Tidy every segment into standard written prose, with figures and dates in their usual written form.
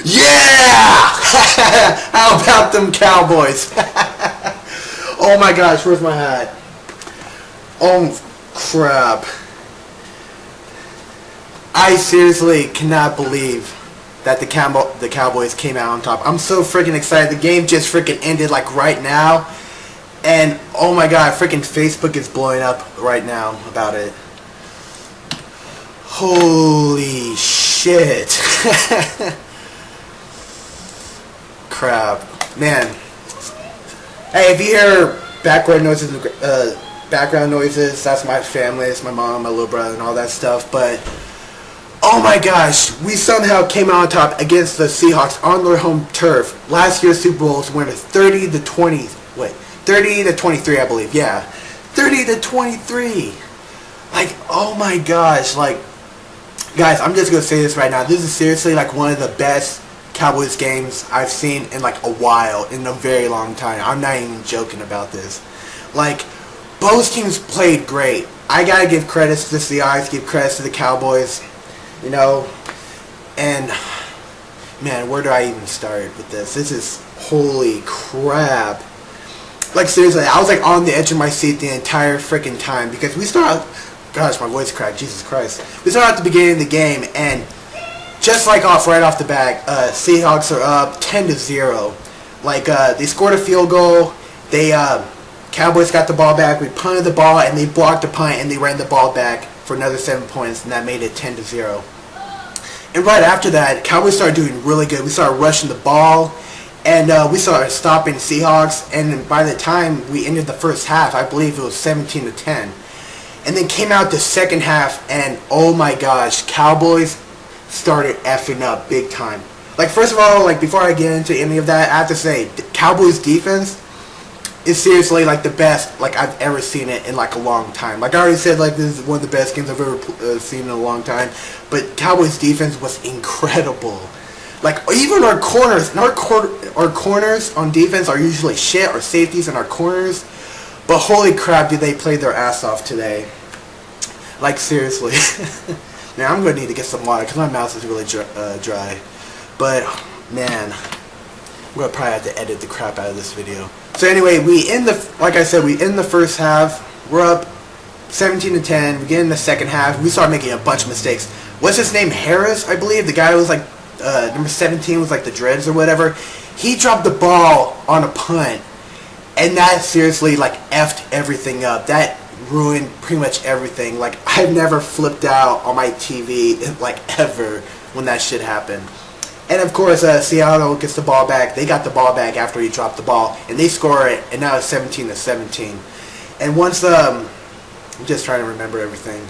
Yeah! How about them Cowboys? Oh my gosh, where's my hat? Oh crap. I seriously cannot believe that the Cowboys came out on top. I'm so freaking excited. The game just freaking ended like right now. And oh my god, freaking Facebook is blowing up right now about it. Holy shit. Crap. Man. Hey, if you hear background noises, that's my family. It's my mom, my little brother, and all that stuff. But oh my gosh, we somehow came out on top against the Seahawks on their home turf. Last year's Super Bowl was winning 30-20. Wait, 30-23, I believe. Yeah, 30-23. Like, oh my gosh, like, guys, I'm just gonna say this right now. This is seriously like one of the best Cowboys games I've seen in like a while, in a very long time. I'm not even joking about this. Like, both teams played great. I gotta give credits to the Seahawks, give credits to the Cowboys, you know. And man, where do I even start with this? This is holy crap. Like seriously, I was like on the edge of my seat the entire freaking time because we started. Gosh, my voice cracked. Jesus Christ. We started at the beginning of the game, and just like right off the bat, Seahawks are up 10-0. Like, they scored a field goal. They, Cowboys got the ball back. We punted the ball, and they blocked the punt, and they ran the ball back for another 7 points, and that made it 10-0. And right after that, Cowboys started doing really good. We started rushing the ball, and we started stopping Seahawks. And by the time we ended the first half, I believe it was 17-10. And then came out the second half, and oh my gosh, Cowboys started effing up big time. Like, first of all, like, before I get into any of that, I have to say, the Cowboys defense is seriously like the best, like, I've ever seen it in like a long time. Like I already said, like, this is one of the best games I've ever seen in a long time. But Cowboys defense was incredible. Like, even our corners, and our corners on defense are usually shit, our safeties and our corners. But holy crap, did they play their ass off today. Like, seriously. Now, I'm going to need to get some water because my mouth is really dry. But, man, we're going to probably have to edit the crap out of this video. So anyway, like I said, we end the first half. We're up 17-10. We get in the second half. We start making a bunch of mistakes. What's his name? Harris, I believe. The guy who was like, number 17 was like the dreads or whatever. He dropped the ball on a punt. And that seriously, like, effed everything up. That ruined pretty much everything. Like, I've never flipped out on my TV, like, ever when that shit happened. And, of course, Seattle gets the ball back. They got the ball back after he dropped the ball. And they score it, and now it's 17-17. And once, I'm just trying to remember everything.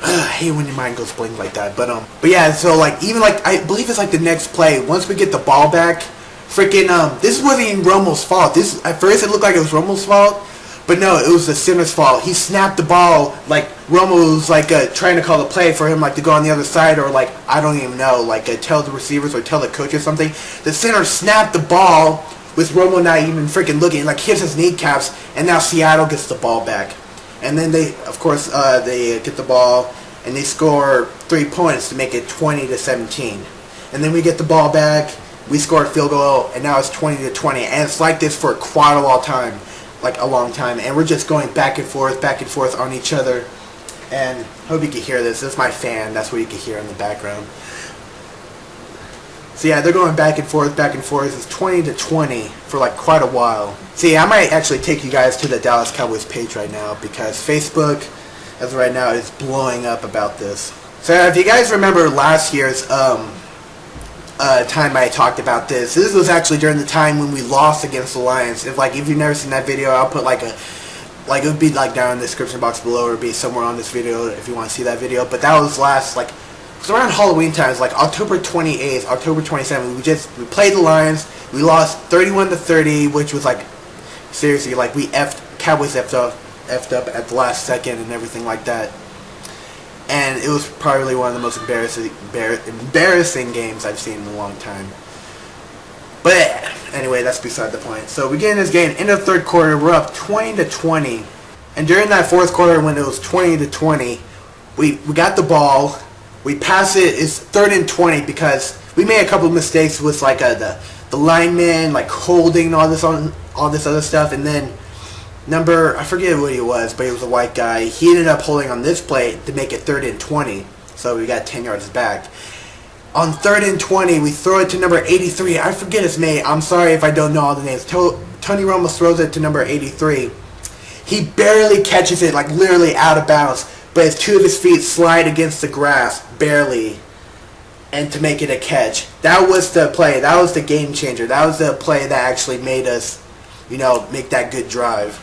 I hate when your mind goes blank like that. But yeah, so, like, even, like, I believe it's, like, the next play. Once we get the ball back, freaking, this wasn't even Romo's fault. At first it looked like it was Romo's fault, but no, it was the center's fault. He snapped the ball, like, Romo was, like, trying to call the play for him, like, to go on the other side, or, like, I don't even know, like, tell the receivers or tell the coach or something. The center snapped the ball with Romo not even freaking looking, like, hits his kneecaps, and now Seattle gets the ball back. And then they, of course, they get the ball, and they score 3 points to make it 20-17. And then we get the ball back. We scored a field goal, and now it's 20-20, and it's like this for quite a long time, like a long time, and we're just going back and forth on each other, and hope you can hear this. This is my fan. That's what you can hear in the background. So yeah, they're going back and forth. It's 20-20 for like quite a while. See, I might actually take you guys to the Dallas Cowboys page right now because Facebook, as of right now, is blowing up about this. So if you guys remember last year's time I talked about this. This was actually during the time when we lost against the Lions. If you've never seen that video, I'll put it would be like down in the description box below, or be somewhere on this video if you want to see that video. But that was it was around Halloween times, like October 28th, October 27th. We played the Lions. We lost 31-30, which was like, seriously, like Cowboys effed up at the last second and everything like that. And it was probably one of the most embarrassing games I've seen in a long time. But anyway, that's beside the point. So we get in this game, in the third quarter, we're up 20-20. And during that fourth quarter, when it was 20-20, we got the ball, We pass it. It's 3rd and 20 because we made a couple of mistakes with like the lineman like holding all this other stuff, and then I forget what he was, but he was a white guy. He ended up holding on this play to make it 3rd and 20, so we got 10 yards back. On 3rd and 20, we throw it to number 83. I forget his name. I'm sorry if I don't know all the names. Tony Romo throws it to number 83. He barely catches it, like literally out of bounds, but his 2 of his feet slide against the grass, barely, and to make it a catch. That was the play. That was the game changer. That was the play that actually made us, make that good drive.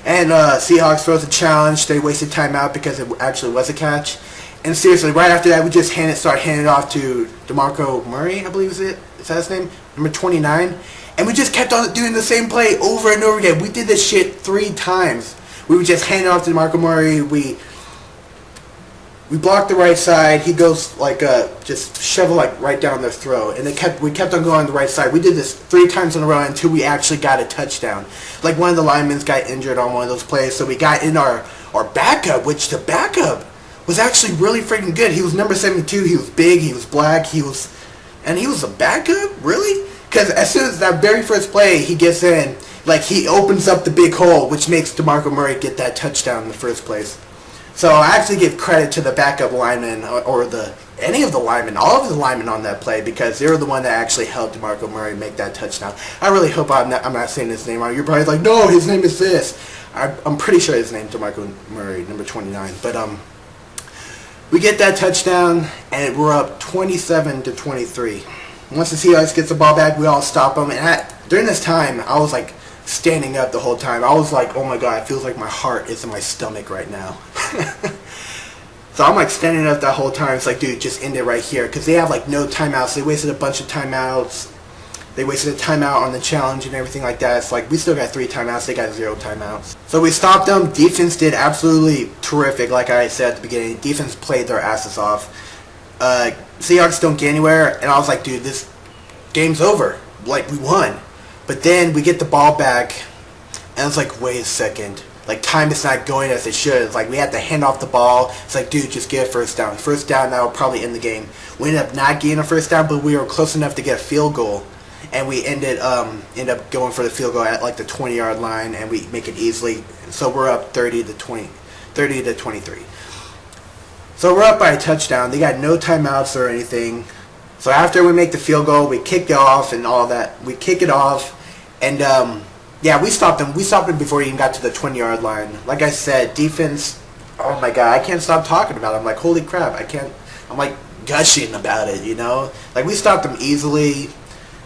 And Seahawks throws a challenge. They wasted timeout because it actually was a catch. And seriously, right after that, we just start handing it off to DeMarco Murray, I believe is that his name? Number 29. And we just kept on doing the same play over and over again. We did this shit 3 times. We would just hand it off to DeMarco Murray. We blocked the right side. He goes like just shovel like right down their throat. And we kept on going on the right side. We did this 3 times in a row until we actually got a touchdown. Like one of the linemen got injured on one of those plays, so we got in our backup, which the backup was actually really freaking good. He was number 72. He was big. He was black. He was a backup? Really? Because as soon as that very first play he gets in, like he opens up the big hole, which makes DeMarco Murray get that touchdown in the first place. So I actually give credit to the backup lineman or any of the linemen, all of the linemen on that play, because they were the one that actually helped DeMarco Murray make that touchdown. I really hope I'm not saying his name wrong. You're probably like, no, his name is this. I'm pretty sure his name is DeMarco Murray, number 29. But we get that touchdown, and we're up 27-23. Once the Seahawks gets the ball back, we all stop them. And during this time, I was like standing up the whole time. I was like, oh my God, it feels like my heart is in my stomach right now. So I'm like standing up that whole time. It's like, dude, just end it right here. Because they have like no timeouts. They wasted a bunch of timeouts. They wasted a timeout on the challenge and everything like that. It's like we still got 3 timeouts. They got 0 timeouts. So we stopped them. Defense did absolutely terrific. Like I said at the beginning, defense played their asses off. Seahawks don't get anywhere. And I was like, dude, this game's over. Like, we won. But then we get the ball back. And it's like, wait a second. Like, time is not going as it should. It's like we had to hand off the ball. It's like, dude, just get a first down. First down, that will probably end the game. We ended up not getting a first down, but we were close enough to get a field goal. And we ended up going for the field goal at like the 20-yard line, and we make it easily. So we're up 30-23. So we're up by a touchdown. They got no timeouts or anything. So after we make the field goal, we kick it off and all that. We kick it off, and we stopped them. We stopped him before he even got to the 20-yard line. Like I said, defense. Oh my God, I can't stop talking about it. I'm like, holy crap, I can't. I'm like gushing about it, Like we stopped them easily.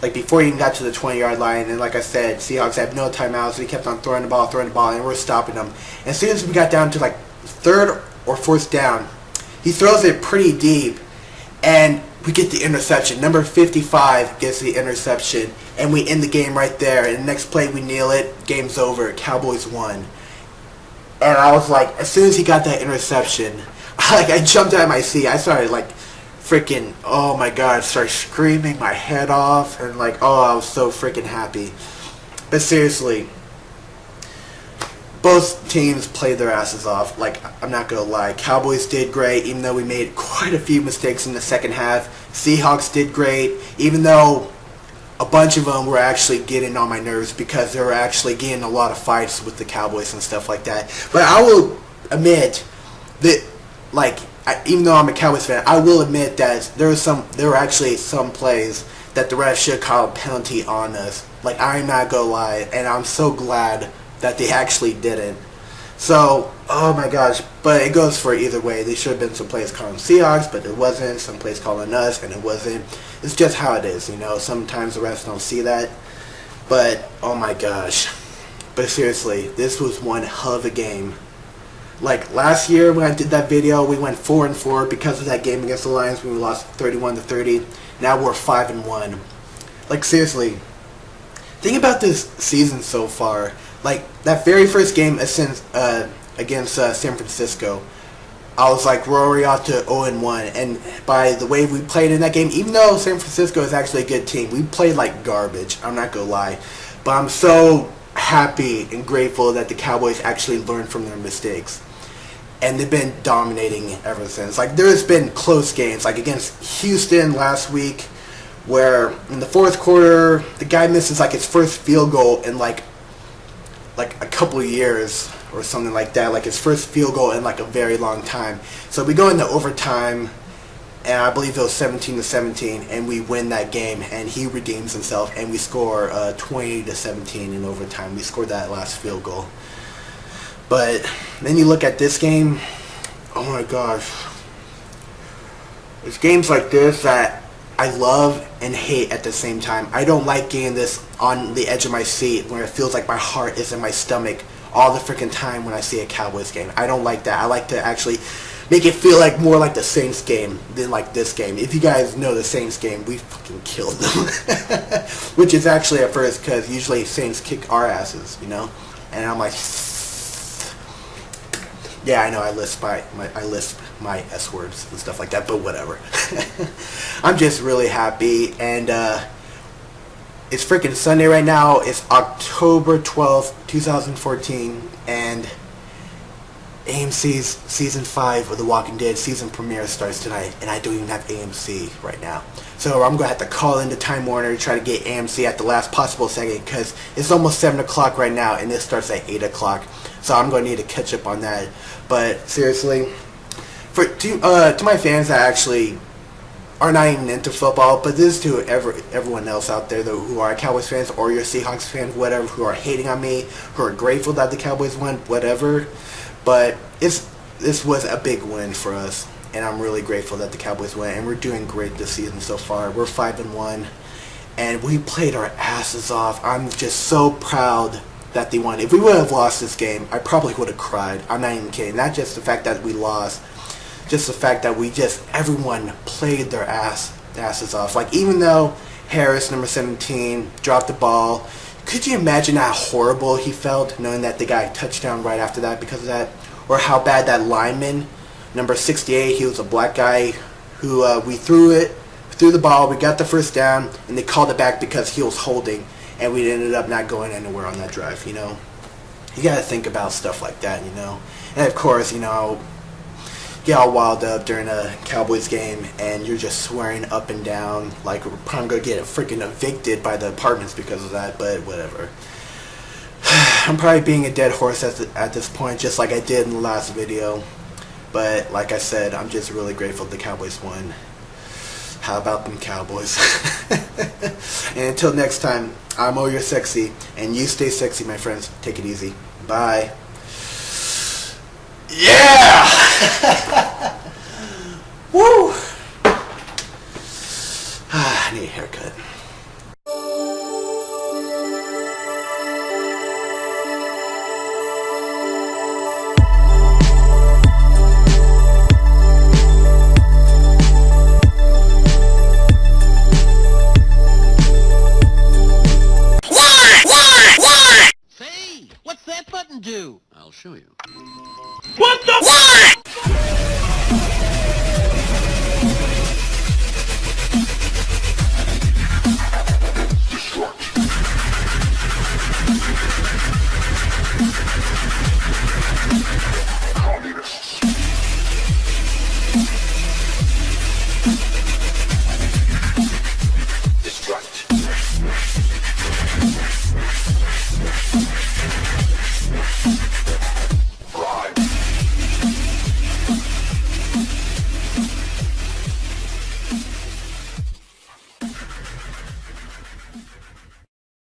Like before he even got to the 20-yard line, and like I said, Seahawks had no timeouts. We kept on throwing the ball, and we're stopping them. And as soon as we got down to like 3rd or 4th down, he throws it pretty deep, and we get the interception. Number 55 gets the interception, and we end the game right there. And the next play, we kneel it. Game's over. Cowboys won. And I was like, as soon as he got that interception, I jumped out of my seat. I started like freaking, oh my God, I started screaming my head off, and like, oh, I was so freaking happy. But seriously, both teams played their asses off. Like, I'm not gonna lie, Cowboys did great, even though we made quite a few mistakes in the second half. Seahawks did great, even though a bunch of them were actually getting on my nerves because they were actually getting a lot of fights with the Cowboys and stuff like that. But I will admit that, like, even though I'm a Cowboys fan, I will admit that there were actually some plays that the refs should call a penalty on us. Like, I'm not gonna lie, and I'm so glad that they actually didn't. So, oh my gosh, but it goes for either way. There should have been some plays calling Seahawks, but it wasn't. Some plays calling us, and it wasn't. It's just how it is, Sometimes the refs don't see that. But, oh my gosh. But seriously, this was one hell of a game. Like, last year when I did that video, we went 4-4 because of that game against the Lions when we lost 31-30. Now we're 5-1. Like, seriously, think about this season so far. Like, that very first game against San Francisco, I was like, we're already off to 0-1. And by the way we played in that game, even though San Francisco is actually a good team, we played like garbage. I'm not going to lie. But I'm so happy and grateful that the Cowboys actually learned from their mistakes. and they've been dominating ever since. Like, there's been close games, like against Houston last week, where in the fourth quarter the guy misses like his first field goal in like a couple of years or something like that, like his first field goal in like a very long time. So we go into overtime, and I believe it was 17-17, and we win that game, and he redeems himself, and we score 20-17 in overtime. We scored that last field goal. But then you look at this game, oh my gosh. There's games like this that I love and hate at the same time. I don't like getting this on the edge of my seat where it feels like my heart is in my stomach all the freaking time when I see a Cowboys game. I don't like that. I like to actually make it feel like more like the Saints game than like this game. If you guys know the Saints game, we fucking killed them. Which is actually at first, because usually Saints kick our asses, you know? And I'm like, yeah, I know I lisp my S words and stuff like that, but whatever. I'm just really happy, and it's freaking Sunday right now. It's October 12th, 2014, and AMC's Season 5 of The Walking Dead season premiere starts tonight, and I don't even have AMC right now. So I'm going to have to call into Time Warner to try to get AMC at the last possible second, because it's almost 7 o'clock right now, and this starts at 8 o'clock. So I'm going to need to catch up on that. But seriously, to my fans that actually are not even into football, but this is to everyone else out there though, who are Cowboys fans or your Seahawks fans, whatever, who are hating on me, who are grateful that the Cowboys won, whatever. But this was a big win for us, and I'm really grateful that the Cowboys won, and we're doing great this season so far. We're 5-1, and we played our asses off. I'm just so proud that they won. If we would have lost this game, I probably would have cried. I'm not even kidding. Not just the fact that we lost, just the fact that everyone played their asses off. Like, even though Harris, number 17, dropped the ball, could you imagine how horrible he felt knowing that they got a touchdown right after that because of that? Or how bad that lineman, number 68, he was a black guy who we threw the ball, we got the first down, and they called it back because he was holding, and we ended up not going anywhere on that drive, you know? You gotta think about stuff like that, you know? And of course, you know, get all wild up during a Cowboys game, and you're just swearing up and down like we're probably gonna get freaking evicted by the apartments because of that, but whatever. I'm probably being a dead horse at this point, just like I did in the last video. But like I said, I'm just really grateful the Cowboys won. How about them Cowboys? And until next time, I'm You're Sexy, and you stay sexy, my friends. Take it easy. Bye. Yeah! Woo! I need a haircut.